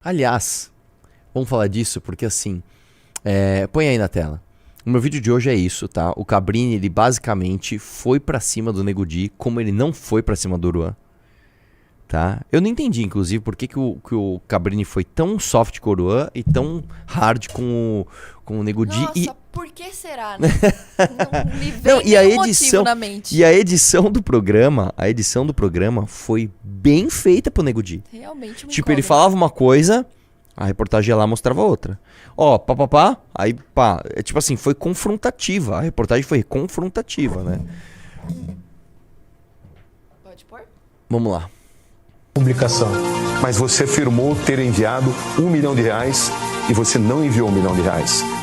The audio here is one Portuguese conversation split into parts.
Aliás, vamos falar disso porque assim, põe aí na tela. O meu vídeo de hoje é isso, tá? O Cabrini, ele basicamente foi pra cima do Nego Di, como ele não foi pra cima do Oruan, tá? Eu não entendi, inclusive, por que o Cabrini foi tão soft com o Oruan e tão hard com o Nego Di. Nossa, por que será, né? Não me vem Não, e a nenhum edição motivo na mente. E a edição do programa foi bem feita pro Nego Di. Realmente me Tipo, ele incomodam. falava uma coisa, a reportagem ia lá mostrava outra. Ó, aí pá. É tipo assim, foi confrontativa. A reportagem foi confrontativa, né? Pode pôr? Vamos lá. Publicação. Mas você afirmou ter enviado R$1 milhão e você não enviou R$1 milhão.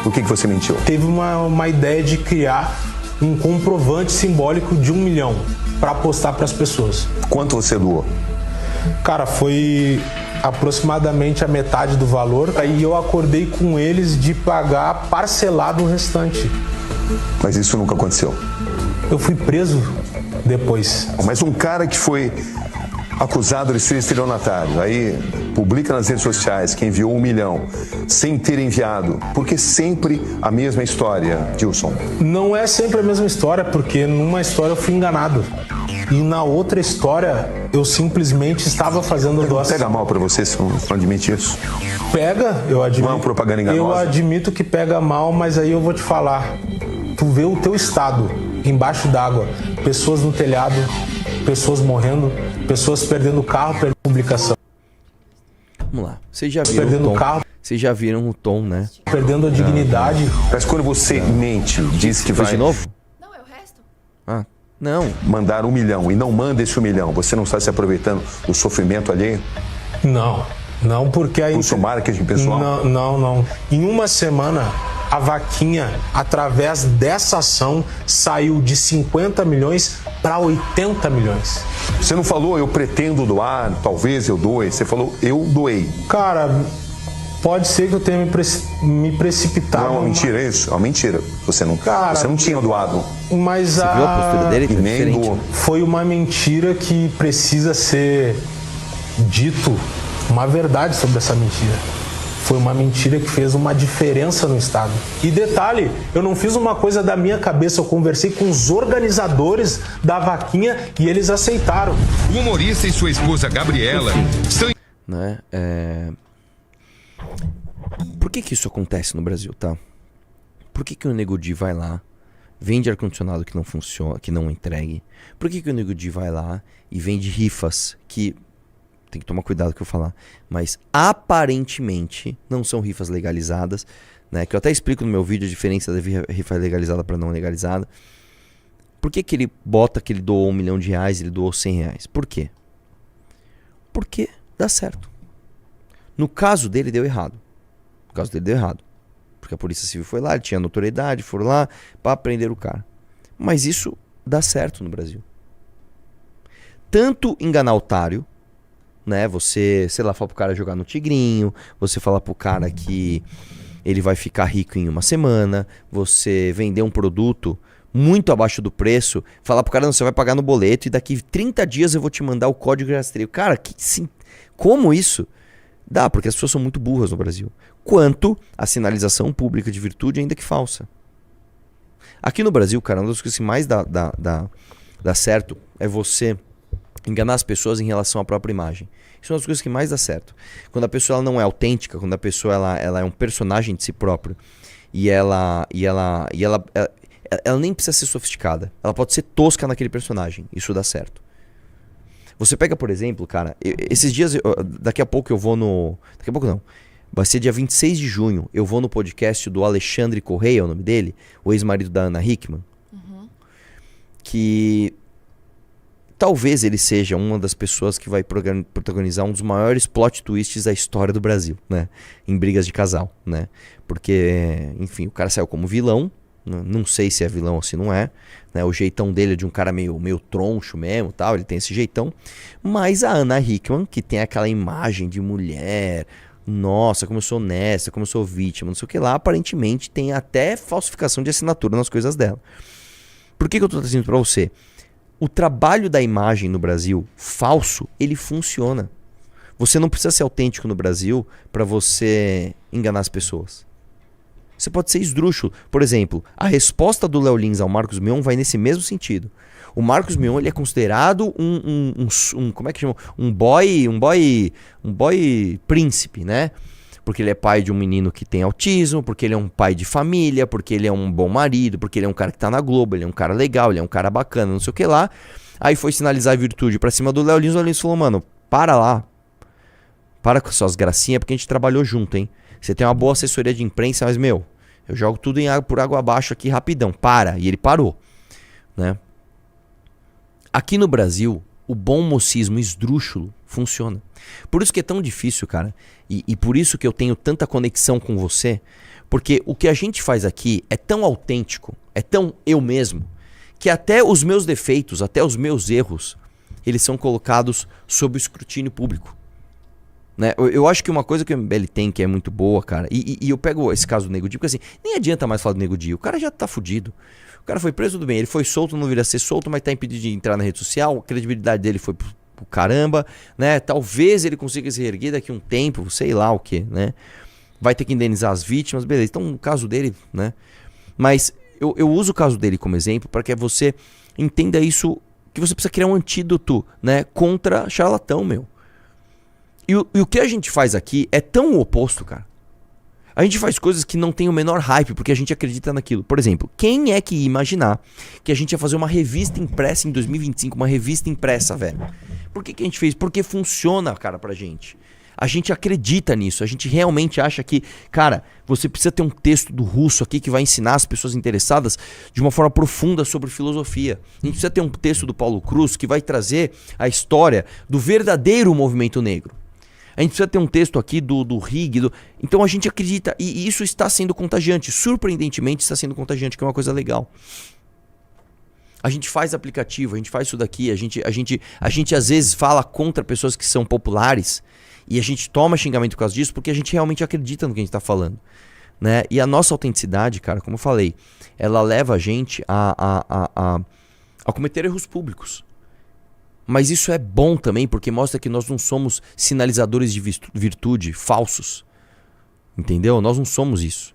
Por que você mentiu? Teve uma ideia de criar um comprovante simbólico de 1 milhão para apostar para as pessoas. Quanto você doou? Cara, foi aproximadamente a metade do valor. Aí eu acordei com eles de pagar parcelado o restante. Mas isso nunca aconteceu. Eu fui preso depois. Mas um cara que foi acusado de ser estelionatário, aí publica nas redes sociais que enviou R$1 milhão sem ter enviado, porque sempre a mesma história, Gilson. Não é sempre a mesma história, porque numa história eu fui enganado. E na outra história eu simplesmente estava fazendo doação. Pega mal pra você se não admite isso? Pega, eu admito. Não é uma propaganda enganosa? Eu admito que pega mal, mas aí eu vou te falar. Tu vê o teu estado embaixo d'água, pessoas no telhado, pessoas morrendo, pessoas perdendo o carro, perdendo publicação. Vamos lá. Vocês já viram Perdendo o tom. carro. Vocês já viram o tom, né? Perdendo a dignidade. Mas quando você mente, diz que Foi vai de novo? Não, é o resto. Ah, não. mandar R$1 milhão e não manda esse R$1 milhão, você não está se aproveitando do sofrimento alheio? Não, porque aí. O seu marketing pessoal? Não. Em uma semana, a vaquinha, através dessa ação, saiu de 50 milhões para 80 milhões. Você não falou, eu pretendo doar, talvez eu doe. Você falou, eu doei. Cara, pode ser que eu tenha me precipitado. Não é uma mentira isso? É uma mentira. Você não tinha doado. Mas Você viu a postura dele? E Tá nem diferente. doou. foi uma mentira que precisa ser dito uma verdade sobre essa mentira. Foi uma mentira que fez uma diferença no estado. E detalhe, eu não fiz uma coisa da minha cabeça, eu conversei com os organizadores da vaquinha e eles aceitaram. O humorista e sua esposa Gabriela são... Né? Por que isso acontece no Brasil, tá? Por que o Nego Di vai lá, vende ar-condicionado que não funciona, que não entregue? Por que o Nego Di vai lá e vende rifas que... Tem que tomar cuidado com o que eu falar. Mas aparentemente não são rifas legalizadas, né? Que eu até explico no meu vídeo a diferença da rifa legalizada para não legalizada. Por que ele bota que ele doou R$1 milhão e ele doou R$100? Por quê? Porque dá certo. No caso dele deu errado. Porque a Polícia Civil foi lá, ele tinha notoriedade, foram lá para prender o cara. Mas isso dá certo no Brasil. Tanto enganar otário, né? Você, sei lá, fala pro cara jogar no tigrinho, você fala pro cara que ele vai ficar rico em uma semana, você vender um produto muito abaixo do preço, falar pro cara, não, você vai pagar no boleto e daqui 30 dias eu vou te mandar o código de rastreio. Cara, como isso? Dá, porque as pessoas são muito burras no Brasil. Quanto a sinalização pública de virtude, ainda que falsa. Aqui no Brasil, cara, uma das coisas que mais dá certo é você enganar as pessoas em relação à própria imagem. Isso é uma das coisas que mais dá certo. Quando a pessoa ela não é autêntica, quando a pessoa ela é um personagem de si próprio e ela nem precisa ser sofisticada. Ela pode ser tosca naquele personagem. Isso dá certo. Você pega, por exemplo, cara, esses dias, daqui a pouco eu vou no... Daqui a pouco não. Vai ser dia 26 de junho. Eu vou no podcast do Alexandre Correia, é o nome dele, o ex-marido da Ana Hickman. Que... Talvez ele seja uma das pessoas que vai protagonizar um dos maiores plot twists da história do Brasil, né? Em brigas de casal, né? Porque, enfim, o cara saiu como vilão, não sei se é vilão ou se não é, né? O jeitão dele é de um cara meio troncho mesmo, tal, ele tem esse jeitão. Mas a Ana Hickman, que tem aquela imagem de mulher, nossa, como eu sou honesta, como eu sou vítima, não sei o que lá, aparentemente tem até falsificação de assinatura nas coisas dela. Por que eu tô trazendo pra você? O trabalho da imagem no Brasil, falso, ele funciona. Você não precisa ser autêntico no Brasil pra você enganar as pessoas. Você pode ser esdrúxulo. Por exemplo, a resposta do Léo Lins ao Marcos Mion vai nesse mesmo sentido. O Marcos Mion, ele é considerado como é que chama? Um boy príncipe, né? Porque ele é pai de um menino que tem autismo, porque ele é um pai de família, porque ele é um bom marido, porque ele é um cara que tá na Globo, ele é um cara legal, ele é um cara bacana, não sei o que lá. Aí foi sinalizar a virtude pra cima do Léo Lins, o Léo Lins falou, mano, para lá. Para com suas gracinhas, porque a gente trabalhou junto, hein? Você tem uma boa assessoria de imprensa, mas, meu, eu jogo tudo por água abaixo aqui rapidão. Para. E ele parou, né? Aqui no Brasil, o bom mocismo esdrúxulo funciona. Por isso que é tão difícil, cara. E por isso que eu tenho tanta conexão com você. Porque o que a gente faz aqui é tão autêntico, é tão eu mesmo, que até os meus defeitos, até os meus erros, eles são colocados sob o escrutínio público. Né? Eu acho que uma coisa que o MBL tem que é muito boa, cara, e eu pego esse caso do Nego Di, porque assim, nem adianta mais falar do Nego Di, o cara já tá fudido. O cara foi preso, tudo bem, ele foi solto, não viria a ser solto, mas tá impedido de entrar na rede social, a credibilidade dele foi pro caramba, né? Talvez ele consiga se reerguer daqui a um tempo, sei lá o que, né? Vai ter que indenizar as vítimas, beleza. Então o caso dele, né? Mas eu uso o caso dele como exemplo para que você entenda isso, que você precisa criar um antídoto, né? Contra charlatão, meu. E o que a gente faz aqui é tão o oposto, cara. A gente faz coisas que não tem o menor hype, porque a gente acredita naquilo. Por exemplo, quem é que ia imaginar que a gente ia fazer uma revista impressa em 2025? Uma revista impressa, velho. Por que a gente fez? Porque funciona, cara, pra gente. A gente acredita nisso. A gente realmente acha que, cara, você precisa ter um texto do Russo aqui que vai ensinar as pessoas interessadas de uma forma profunda sobre filosofia. A gente precisa ter um texto do Paulo Cruz que vai trazer a história do verdadeiro movimento negro. A gente precisa ter um texto aqui do Rig. Então a gente acredita. E isso está sendo contagiante. Surpreendentemente está sendo contagiante, que é uma coisa legal. A gente faz aplicativo, a gente faz isso daqui. A gente às vezes fala contra pessoas que são populares. E a gente toma xingamento por causa disso, porque a gente realmente acredita no que a gente está falando. Né? E a nossa autenticidade, cara, como eu falei, ela leva a gente a cometer erros públicos. Mas isso é bom também, porque mostra que nós não somos sinalizadores de virtude falsos. Entendeu? Nós não somos isso.